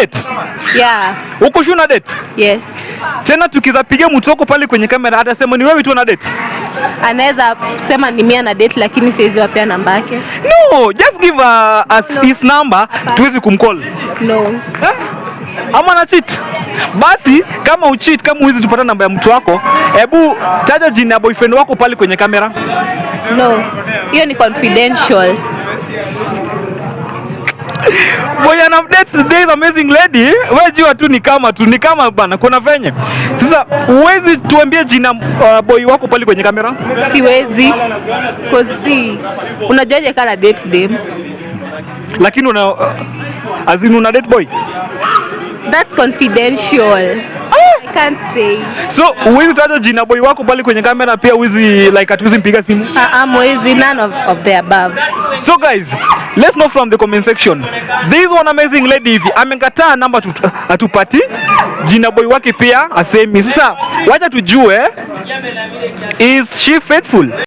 date? Yeah. Uko sure una date? Yes. Tena tukizapiga mtu wako pale kwenye kamera atasema ni wewe tu una date. Anaweza sema ni mimi na date lakini siwezi wapea namba yake. No, just give us his number tuwezi kumcall. No. Ama na cheat. Basi kama ucheat, kama huwezi tupata namba ya mtu wako, hebu taja jina ya boyfriend wako pale kwenye kamera. No. Hiyo ni confidential. Boy ana date this amazing lady. Wewe jua tu ni kama bana kuna venye. Sasa huwezi tuambie jina boy wako pale kwenye kamera? Siwezi. Cause unajuaje kana date dem? Lakini una date boy? That's confidential. I can't say. So huwezi taja jina boy wako pale kwenye kamera, pia huwezi like hatuwezi mpiga simu? Mwezi, none of the above. So guys, let's know from the comment section. This one amazing lady hivi amekataa namba atupati, jina boy wake pia asemi. Sasa wacha tujue, is she faithful?